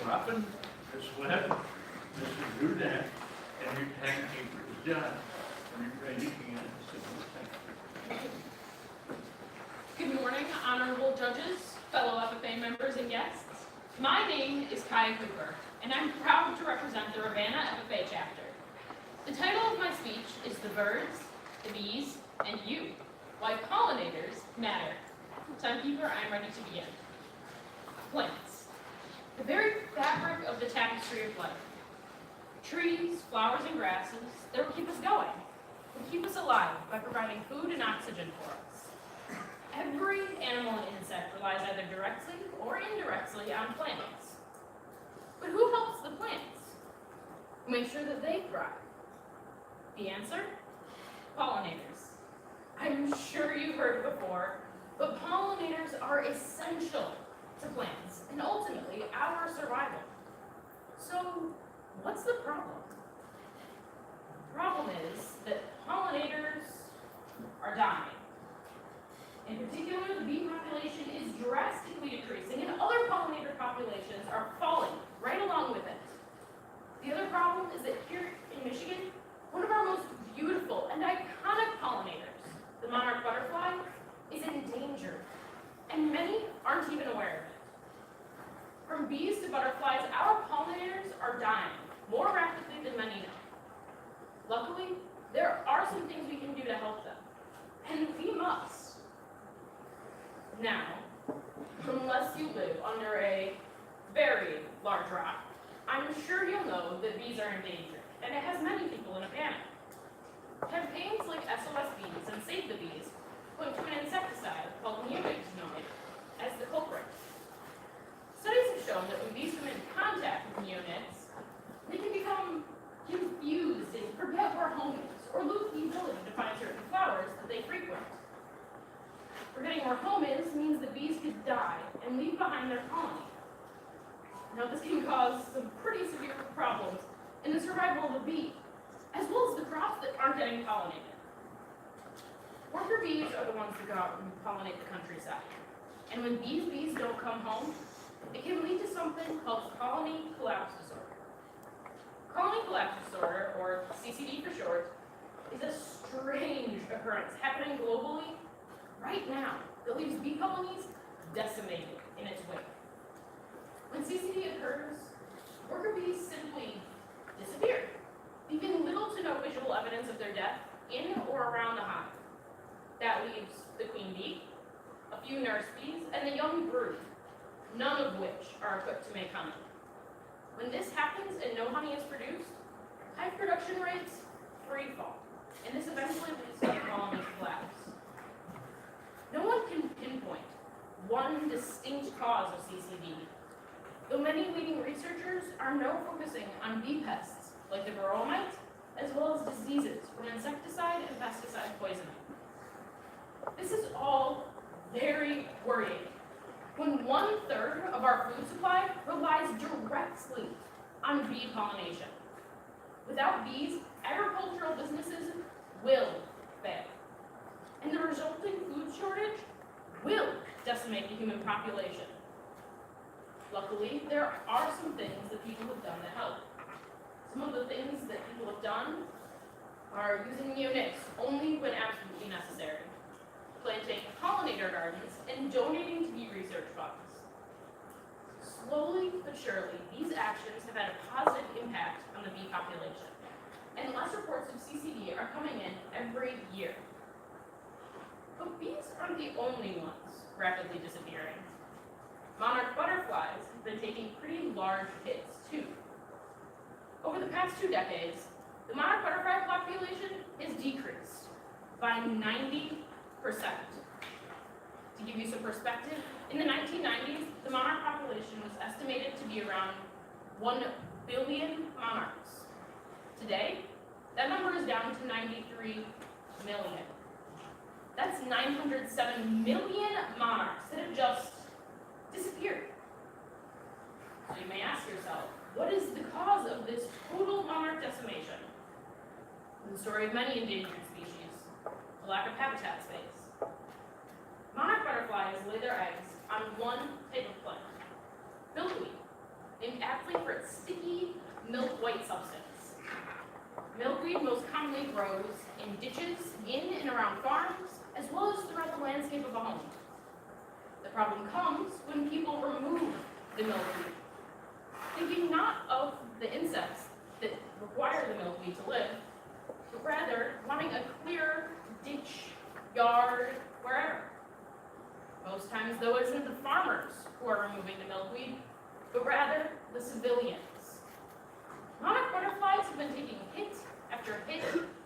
dropping the sled, this is do that, and your timekeeper is done. And you're ready again. So, thank you. Good morning, honorable judges, fellow FFA members, and guests. My name is Kaia, and I'm proud to represent the Ravenna FFA chapter. The title of my speech is The Birds, the Bees, and You, Why Pollinators Matter. Timekeeper, I am ready to begin. Plants, the very fabric of the tapestry of life. Trees, flowers, and grasses, they will keep us going, will keep us alive by providing food and oxygen for us. Every animal and insect relies either directly or indirectly on plants. But who helps the plants? Who makes sure that they thrive? The answer? Pollinators. I'm sure you've heard it before, but pollinators are essential to plants and ultimately our survival. So, what's the problem? The problem is that pollinators are dying. In particular, the bee population is drastically decreasing, and other pollinator populations are falling right along with it. The other problem is that here in Michigan, one of our most beautiful and iconic pollinators, the monarch butterfly, is in danger, and many aren't even aware of it. From bees to butterflies, our pollinators are dying more rapidly than many know. Luckily, there are some things we can do to help them, and we must. Now, unless you live under a very large rock, I'm sure you'll know that bees are endangered, and it has many people in a panic. Campaigns like SOS Bees and Save the Bees point to an insecticide called Munich known as the culprit. Studies have shown that when bees come in contact with neonics, they can become confused and forget where home is, or lose the ability to find certain flowers that they frequent. Forgetting where home is means that bees could die and leave behind their colony. Now, this can cause some pretty severe problems in the survival of the bee, as well as the crops that aren't getting pollinated. Worker bees are the ones that go out and pollinate the countryside. And when these bees don't come home, it can lead to something called colony collapse disorder. Colony collapse disorder, or CCD for short, is a strange occurrence happening globally right now that leaves bee colonies decimated in its wake. When CCD occurs, worker bees simply disappear, leaving little to no visual evidence of their death in or around the hive. That leaves the queen bee, a few nurse bees, and the young brood, none of which are equipped to make honey. When this happens and no honey is produced, hive production rates free fall, and this eventually leads to the colony collapse. No one can pinpoint one distinct cause of CCD, though many leading researchers are now focusing on bee pests like the varroa mite, as well as diseases from insecticide and pesticide poisoning. This is all very worrying, when 1/3 of our food supply relies directly on bee pollination. Without bees, agricultural businesses will fail, and the resulting food shortage will decimate the human population. Luckily, there are some things that people have done to help. Some of the things that people have done are using neonics only when absolutely necessary, planting pollinator gardens, and donating to bee research funds. Slowly but surely, these actions have had a positive impact on the bee population, and less reports of CCD are coming in every year. But bees aren't the only ones rapidly disappearing. Monarch butterflies have been taking pretty large hits too. Over the past 2 decades, the monarch butterfly population has decreased by 90%. To give you some perspective, in the 1990s, the monarch population was estimated to be around 1 billion monarchs. Today, that number is down to 93 million. That's 907 million monarchs that have just disappeared. So you may ask yourself, what is the cause of this total monarch decimation? The story of many endangered species, a lack of habitat space. Monarch butterflies lay their eggs on one type of plant, milkweed, named after milkweed most commonly grows in ditches, in and around farms, as well as throughout the landscape of a home. The problem comes when people remove the milkweed, thinking not of the insects that require the milkweed to live, but rather wanting a clear ditch, yard, wherever. Most times, though, it isn't the farmers who are removing the milkweed, but rather the civilians. Monarch butterflies have been taking hit after hit,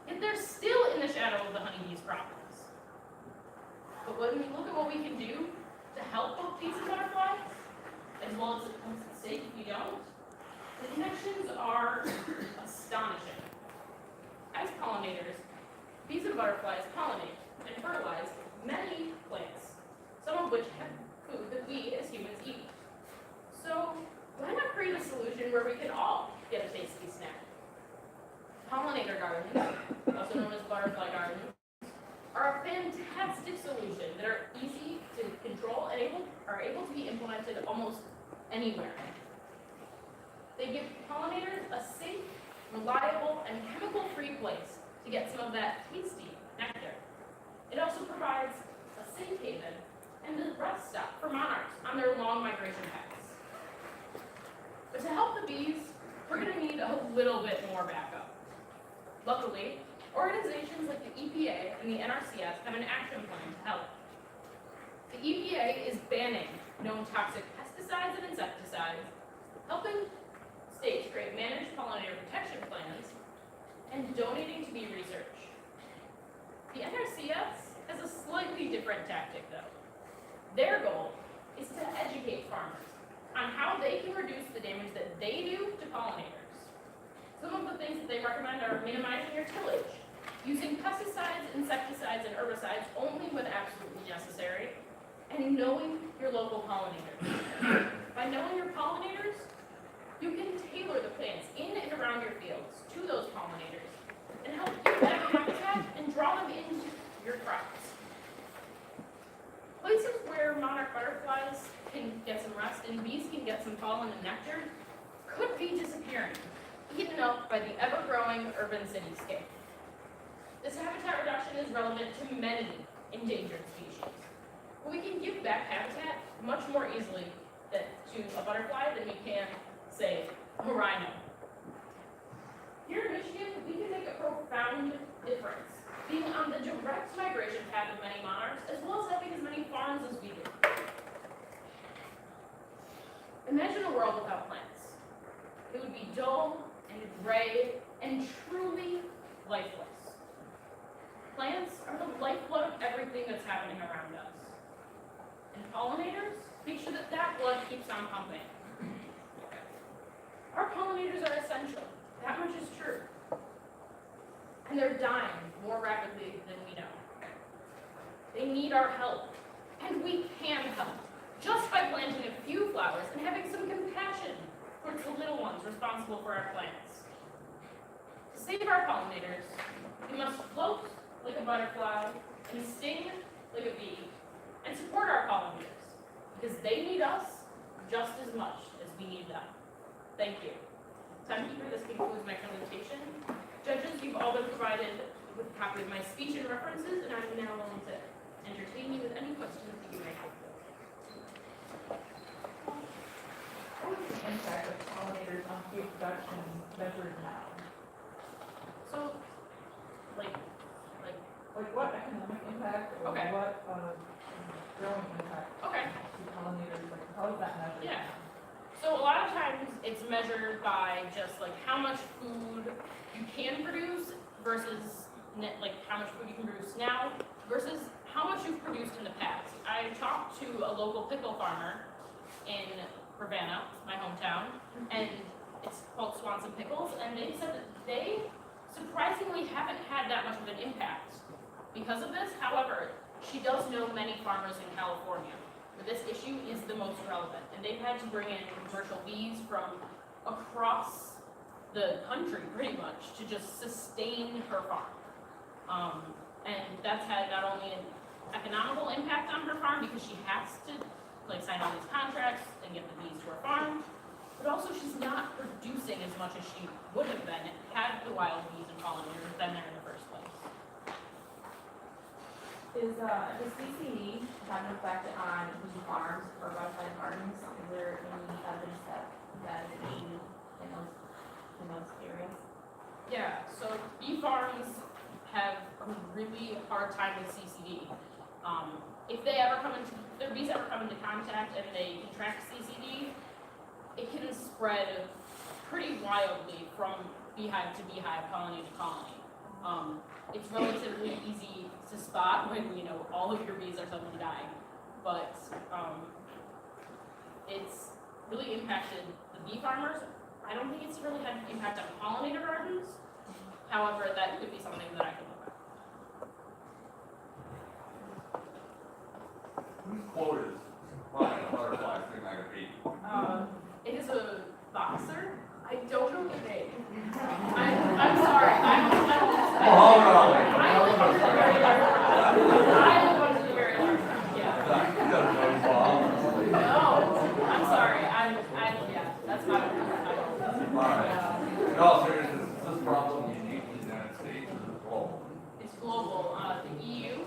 yet they're still in the shadow of the honeybee's problems. But when we look at what we can do to help both bees and butterflies, as well as it comes at stake if we don't, the connections are astonishing. As pollinators, bees and butterflies pollinate and fertilize many plants, some of which have food that we as humans eat. So why not create a solution where we can all get a tasty snack? Pollinator gardens, also known as butterfly gardens, are a fantastic solution that are easy to control and are able to be implemented almost anywhere. They give pollinators a safe, reliable, and chemical-free place to get some of that tasty nectar. It also provides a safe haven and a rest stop for monarchs on their long migration paths. But to help the bees, we're going to need a little bit more backup. Luckily, organizations like the EPA and the NRCS have an action plan to help. The EPA is banning known toxic pesticides and insecticides, helping states create managed pollinator protection plans, and donating to bee research. The NRCS has a slightly different tactic, though. Their goal is to educate farmers on how they can reduce the damage that they do to pollinators. Some of the things that they recommend are minimizing your tillage, using pesticides, insecticides, and herbicides only when absolutely necessary, and knowing your local pollinators. By knowing your pollinators, you can tailor the plants in and around your fields to those pollinators and help give them habitat and draw them into your crops. Places where monarch butterflies can get some rest and bees can get some pollen and nectar could be disappearing, eaten up by the ever-growing urban cityscape. This habitat reduction is relevant to many endangered species, but we can give back habitat much more easily to a butterfly than we can, say, a rhino. Here in Michigan, we can make a profound difference, being on the direct migration path of many monarchs, as well as having as many farms as we do. Imagine a world without plants. It would be dull and gray and truly lifeless. Plants are the lifeblood of everything that's happening around us. And pollinators make sure that that blood keeps on pumping. Our pollinators are essential. That much is true. And they're dying more rapidly than we know. They need our help. And we can help, just by planting a few flowers and having some compassion towards the little ones responsible for our plants. To save our pollinators, we must float like a butterfly and sting like a bee, and support our pollinators, because they need us just as much as we need them. Thank you. Timekeeper, this concludes my presentation. Judges, you've all been provided with a copy of my speech and references, and I'm now willing to entertain you with any questions that you may have. What is the impact of pollinators on food production measured now? So, like What economic impact or Okay. what growing impact okay. do pollinators, how is that measured? Yeah. So a lot of times it's measured by just like how much food you can produce versus how much food you can produce now versus how much you've produced in the past. I talked to a local pickle farmer in Ravenna, my hometown, and it's called Swanson Pickles, and they said that they surprisingly haven't had that much of an impact because of this. However, she does know many farmers in California where this issue is the most relevant, and they've had to bring in commercial bees from across the country pretty much to just sustain her farm. And that's had not only an economical impact on her farm because she has to sign all these contracts and get the bees to her farm, but also she's not producing as much as she would have been had the wild bees and pollinators been there in the first place. Does CCD have an effect on bee farms or butterfly gardens? Is there any evidence that is an issue in those areas? Yeah, so bee farms have a really hard time with CCD. If their bees ever come into contact and they contract CCD, it can spread pretty wildly from beehive to beehive, colony to colony. It's relatively easy to spot when all of your bees are suddenly dying, but it's really impacted the bee farmers. I don't think it's really had an impact on pollinator gardens. However, that could be something that I could look at. Whose quote is flying a butterfly thing like a bee? It is a boxer. I don't know the name. I'm sorry. I only went to the very large round. I only went to the very large round. Yeah. He doesn't know his ball. No, I'm sorry. Yeah, that's my In all seriousness, is this problem unique to the United States or is it global? It's global. The EU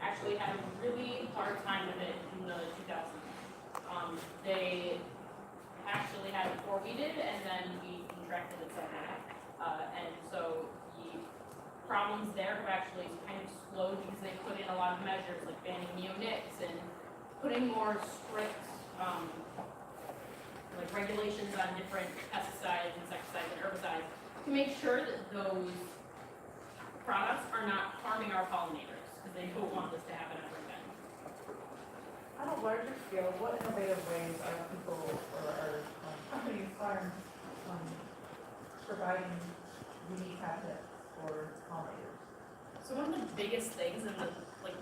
actually had a really hard time with it in the 2000s. They actually had it before we did, and then we contracted it somehow. And so the problems there have actually kind of slowed because they put in a lot of measures like banning neonics and putting more strict like regulations on different pesticides, insecticides, and herbicides to make sure that those products are not harming our pollinators because they don't want this to happen ever again. On a larger scale, what innovative ways are people or are companies providing unique habitats for pollinators? So one of the biggest things and the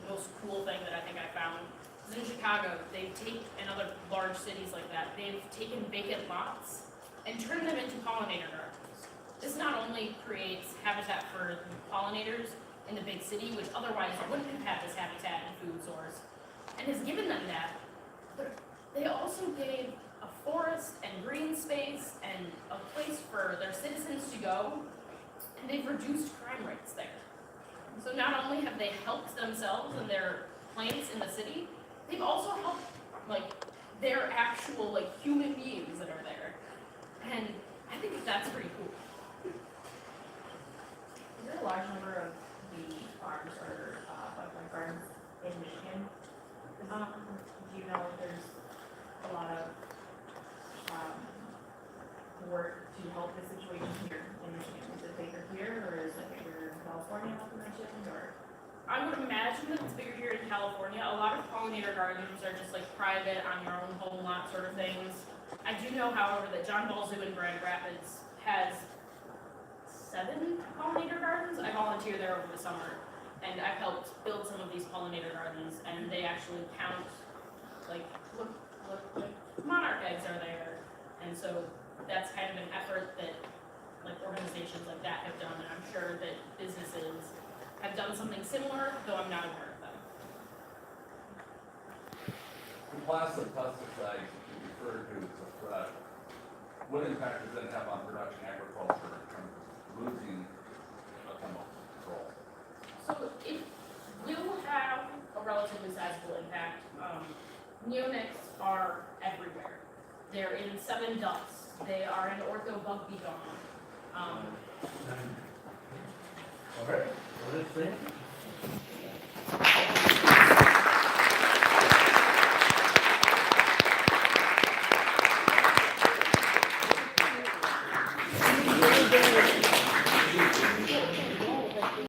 most cool thing that I think I found is in Chicago. And other large cities like that, they've taken vacant lots and turned them into pollinator gardens. This not only creates habitat for the pollinators in the big city, which otherwise wouldn't have had this habitat and food source, and has given them that, but they also gave a forest and green space and a place for their citizens to go, and they've reduced crime rates there. So not only have they helped themselves and their plants in the city, they've also helped their actual human beings that are there. And I think that's pretty cool. Is there a large number of bee farms or butterfly gardens in Michigan? Do you know if there's a lot of work to help the situation here in Michigan? Is it bigger here, or is it bigger in California, like you mentioned, or? I would imagine that it's bigger here in California. A lot of pollinator gardens are just private on your own home lot sort of things. I do know, however, that John Ball Zoo in Grand Rapids has 7 pollinator gardens. I volunteer there over the summer, and I've helped build some of these pollinator gardens, and they actually count, look, monarch eggs are there. And so that's kind of an effort that organizations like that have done, and I'm sure that businesses have done something similar, though I'm not aware of them. The class of pesticides that you referred to as a threat, what impact does that have on production agriculture in terms of losing chemical control? So it will have a relatively sizable impact. Neonics are everywhere. They're in 7 ducks. They are in ortho bug bee gone. Okay, what is this? Very good.